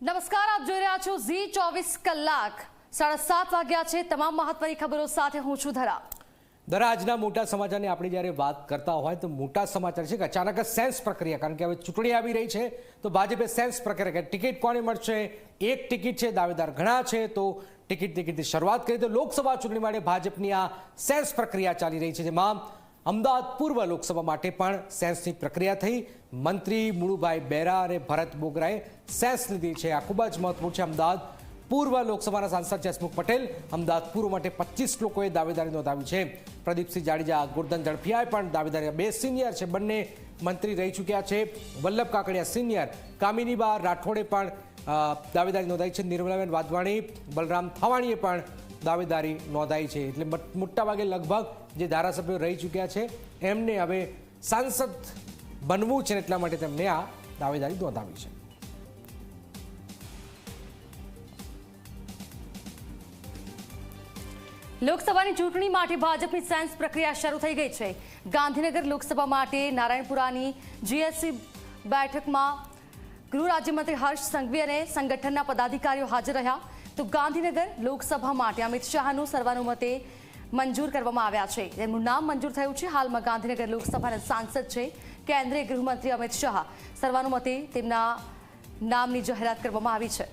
નમસ્કાર, આપ જોઈ રહ્યા છો ઝી 24 કલાક 7:30 વાગ્યા છે। તમામ મહત્વની ખબરો સાથે હું છું ધરા। આજના મોટા સમાચારની આપણે જ્યારે વાત કરતા હોય તો મોટા સમાચાર છે કે અચાનક સેન્સ પ્રક્રિયા, કારણ કે હવે ચૂંટણી આવી રહી છે તો ભાજપે સેન્સ પ્રક્રિયા કે ટિકિટ કોને મળશે, એક ટિકિટ છે, દાવેદાર ઘણા છે, તો ટિકિટની શરૂઆત કરી તો લોકસભા ચૂંટણી માટે ભાજપની આ સેન્સ પ્રક્રિયા ચાલી રહી છે, જેમાં અમદાવાદ પૂર્વ લોકસભા માટે પણ સેન્સની પ્રક્રિયા થઈ। મંત્રી મુળુભાઈ બેરા અને ભરત બોગરાએ સેન્સ લીધી છે। આ ખૂબ જ મહત્વપૂર્ણ છે। અમદાવાદ પૂર્વ લોકસભાના સાંસદ જસમુખ પટેલ, અમદાવાદ પૂર્વ માટે 25 લોકોએ દાવેદારી નોંધાવી છે। પ્રદીપસિંહ જાડેજા, ગોરધન ઝડફિયાએ પણ દાવેદારી, બે સિનિયર છે, બંને મંત્રી રહી ચૂક્યા છે। વલ્લભ કાકડિયા સિનિયર, કામિનીબા રાઠોડે પણ દાવેદારી નોંધાવી છે। નિર્મલાબેન વાધવાણી, બલરામ થાવાણીએ પણ દાવેદારી નોંધાઈ છે। એટલે મોટાભાગે લગભગ જે ધારાસભ્યો રહી ચૂક્યા છે એમને હવે સાંસદ બનવું છે, એટલા માટે તેમને આ દાવેદારી નોંધાવી છે। લોકસભાની ચૂંટણી માટે ભાજપની સેન્સ પ્રક્રિયા શરૂ થઈ ગઈ છે। ગાંધીનગર લોકસભા માટે નારાયણપુરાની જીએસસી બેઠકમાં ગૃહ રાજ્યમંત્રી હર્ષ સંઘવી અને સંગઠનના પદાધિકારીઓ હાજર રહ્યા, તો ગાંધીનગર લોકસભા માટે અમિત શાહનું સર્વાનુમતે મંજૂર કરવામાં આવ્યા છે। તેમનું નામ મંજૂર થયું છે। હાલમાં ગાંધીનગર લોકસભાના સાંસદ છે કેન્દ્રીય ગૃહમંત્રી અમિત શાહ। સર્વાનુમતે તેમના નામની જાહેરાત કરવામાં આવી છે।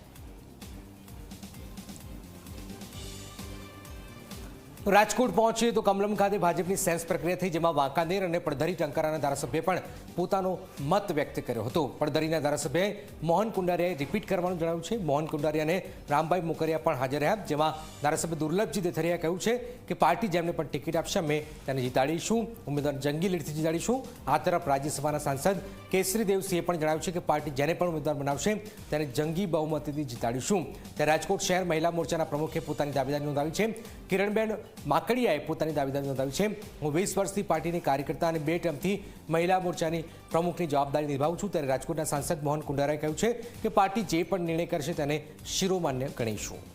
રાજકોટ પહોંચીએ તો કમલમ ખાતે ભાજપની સેન્સ પ્રક્રિયા થઈ, જેમાં વાંકાનેર અને પડધરી ટંકારાના ધારાસભ્યે પણ પોતાનો મત વ્યક્ત કર્યો હતો। પડધરીના ધારાસભ્યએ મોહન કુંડારિયાએ રિપીટ કરવાનું જણાવ્યું છે। મોહન કુંડારિયા અને રામભાઈ મોકરિયા પણ હાજર રહ્યા, જેમાં ધારાસભ્ય દુર્લભજી દેથરિયાએ કહ્યું છે કે પાર્ટી જેમને પણ ટિકિટ આપશે અમે તેને જીતાડીશું, ઉમેદવાર જંગી લીડથી જીતાડીશું। આ તરફ રાજ્યસભાના સાંસદ કેસરી દેવસિંહે પણ જણાવ્યું છે કે પાર્ટી જેને પણ ઉમેદવાર બનાવશે તેને જંગી બહુમતીથી જીતાડીશું। ત્યારે રાજકોટ શહેર મહિલા મોરચાના પ્રમુખે પોતાની દાવેદારી નોંધાવી છે। કિરણબેન માકડિયાએ પોતાની દાવેદારી નોંધાવી છે। હું 20 વર્ષથી પાર્ટીની કાર્યકર્તા અને 2 ટર્મથી મહિલા મોરચાની પ્રમુખની જવાબદારી નિભાવું છું। ત્યારે રાજકોટના સાંસદ મોહન કુંડારાએ કહ્યું છે કે પાર્ટી જે પણ નિર્ણય કરશે તેને શિરોમાન્ય ગણીશું।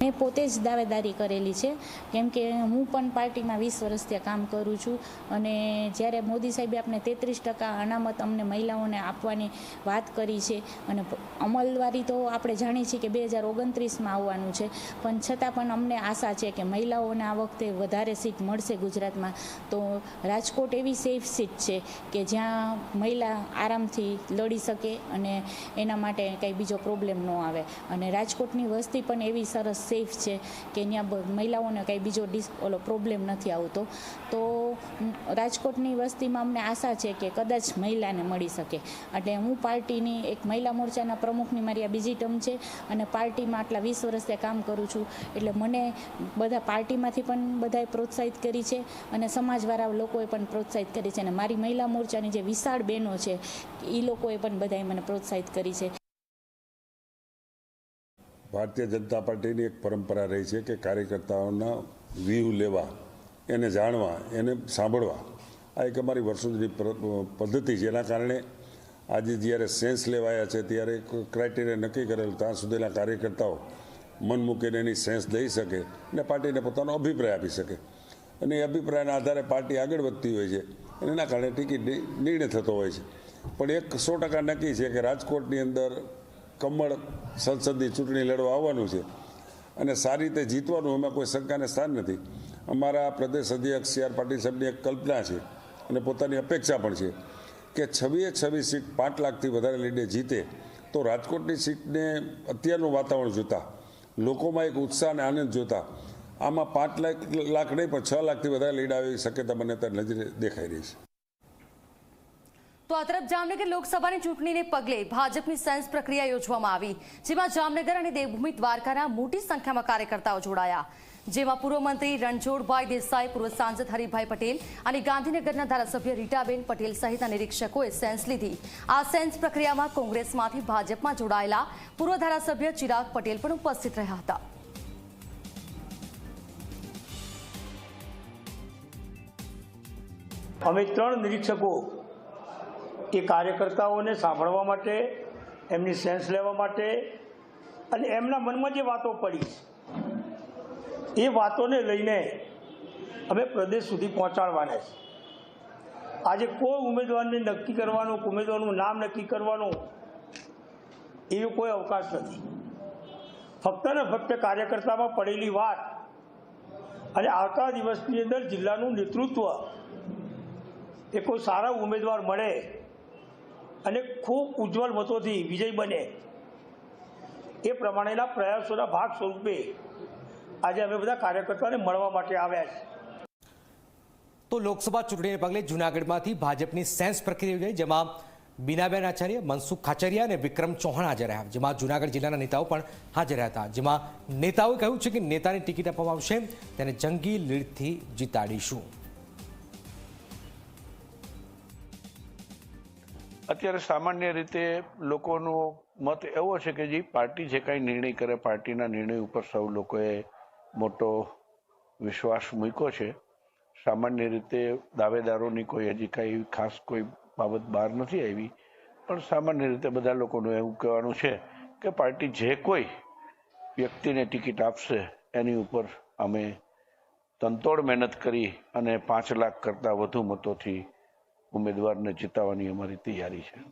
મેં પોતે જ દાવેદારી કરેલી છે, કેમ કે હું પણ પાર્ટીમાં 20 વર્ષ ત્યાં કામ કરું છું, અને જ્યારે મોદી સાહેબે આપણે 33% અનામત અમને મહિલાઓને આપવાની વાત કરી છે, અને અમલવારી તો આપણે જાણીએ છીએ કે 2029માં આવવાનું છે, પણ છતાં પણ અમને આશા છે કે મહિલાઓને આ વખતે વધારે સીટ મળશે ગુજરાતમાં। તો રાજકોટ એવી સેફ સીટ છે કે જ્યાં મહિલા આરામથી લડી શકે અને એના માટે કંઈ બીજો પ્રોબ્લેમ ન આવે, અને રાજકોટની વસ્તી પણ એવી સરસ સેફ છે કે ત્યાં મહિલાઓને કંઈ બીજો પ્રોબ્લેમ નથી આવતો। તો રાજકોટની વસ્તીમાં અમને આશા છે કે કદાચ મહિલાને મળી શકે। એટલે હું પાર્ટીની એક મહિલા મોરચાના પ્રમુખની મારી આ બીજી ટર્મ છે, અને પાર્ટીમાં આટલા 20 વર્ષ ત્યાં કામ કરું છું, એટલે મને બધા પાર્ટીમાંથી પણ બધાએ પ્રોત્સાહિત કરી છે, અને સમાજવાળા લોકોએ પણ પ્રોત્સાહિત કરી છે, અને મારી મહિલા મોરચાની જે વિશાળ બહેનો છે એ લોકોએ પણ બધાએ મને પ્રોત્સાહિત કરી છે। ભારતીય જનતા પાર્ટીની એક પરંપરા રહી છે કે કાર્યકર્તાઓના વ્યૂહ લેવા, એને જાણવા, એને સાંભળવા, આ એક અમારી વર્ષો જૂની પદ્ધતિ છે। એના કારણે આજે જ્યારે સેન્સ લેવાયા છે ત્યારે એક ક્રાઇટેરિયા નક્કી કરેલ, ત્યાં સુધીના કાર્યકર્તાઓ મન મૂકીને એની સેન્સ દઈ શકે અને પાર્ટીને પોતાનો અભિપ્રાય આપી શકે, અને એ અભિપ્રાયના આધારે પાર્ટી આગળ વધતી હોય છે, અને એના કારણે ટિકિટ નિર્ણય થતો હોય છે। પણ એક 100% નક્કી છે કે રાજકોટની અંદર કમળ સંસદની ચૂંટણી લડવા આવવાનું છે, અને સારી રીતે જીતવાનું, એમાં કોઈ શંકાને સ્થાન નથી। અમારા પ્રદેશ અધ્યક્ષ સી આર પાટીલ સાહેબની એક કલ્પના છે અને પોતાની અપેક્ષા પણ છે કે 26 સીટ 5 લાખથી વધારે લીડે જીતે, તો રાજકોટની સીટને અત્યારનું વાતાવરણ જોતા, લોકોમાં એક ઉત્સાહ અને આનંદ જોતા, આમાં 5 લાખ નહીં પણ 6 લાખથી વધારે લીડ આવી શક્યતા મને અત્યારે નજરે દેખાઈ રહી છે। તો આ તરફ જામનગર લોકસભાની ચૂંટણીને પગલે ભાજપની સેન્સ પ્રક્રિયા યોજવામાં આવી, જેમાં જામનગર અને દેવભૂમિ દ્વારકાના મોટી સંખ્યામાં કાર્યકર્તાઓ જોડાયા, જેમાં પૂર્વ મંત્રી રણછોડભાઈ દેસાઈ, પૂર્વ સાંસદ હરિભાઈ પટેલ અને ગાંધીનગરના ધારાસભ્ય રીટાબેન પટેલ સહિતના નિરીક્ષકોએ સેન્સ લીધી। આ સેન્સ પ્રક્રિયામાં કોંગ્રેસમાંથી ભાજપમાં જોડાયેલા પૂર્વ ધારાસભ્ય ચિરાગ પટેલ પણ ઉપસ્થિત રહ્યા હતા। અમે 3 નિરીક્ષકો એ કાર્યકર્તાઓને સાંભળવા માટે, એમની સેન્સ લેવા માટે, અને એમના મનમાં જે વાતો પડી એ વાતોને લઈને અમે પ્રદેશ સુધી પહોંચાડવાના છે। આજે કોઈ ઉમેદવારને નક્કી કરવાનો, ઉમેદવારનું નામ નક્કી કરવાનો એવો કોઈ અવકાશ નથી. ફક્ત ને ફક્ત કાર્યકર્તામાં પડેલી વાત અને આવતા દિવસની અંદર જિલ્લાનું નેતૃત્વ એ કોઈ સારા ઉમેદવાર મળે અને ખૂબ ઉજ્જવળ મતોથી વિજય બને એ પ્રમાણેના પ્રયાસોના ભાગ સ્વરૂપે આજે અમે બધા કાર્યકર્તાઓને મળવા માટે આવ્યા છીએ. તો લોકસભા ચૂંટણીને પગલે જૂનાગઢમાંથી ભાજપની સેન્સ પ્રક્રિયા યોજાઈ, જેમાં બીનાબેન આચાર્ય, મનસુખ ખાચરિયા અને વિક્રમ ચૌહાણ હાજર રહ્યા, જેમાં જૂનાગઢ જિલ્લાના નેતાઓ પણ હાજર રહ્યા હતા. જેમાં નેતાઓએ કહ્યું છે કે નેતાની ટિકિટ આપવામાં આવશે તેને જંગી લીડથી જીતાડીશું. અત્યારે સામાન્ય રીતે લોકોનો મત એવો છે કે જે પાર્ટી જે કાંઈ નિર્ણય કરે, પાર્ટીના નિર્ણય ઉપર સૌ લોકોએ મોટો વિશ્વાસ મૂક્યો છે. સામાન્ય રીતે દાવેદારોની કોઈ હજી કાંઈ ખાસ કોઈ બાબત બહાર નથી આવી, પણ સામાન્ય રીતે બધા લોકોનું એવું કહેવાનું છે કે પાર્ટી જે કોઈ વ્યક્તિને ટિકિટ આપશે એની ઉપર અમે તનતોડ મહેનત કરી અને 5 લાખ કરતાં વધુ મતોથી ઉમેદવારને જીતાવવાની અમારી તૈયારી છે.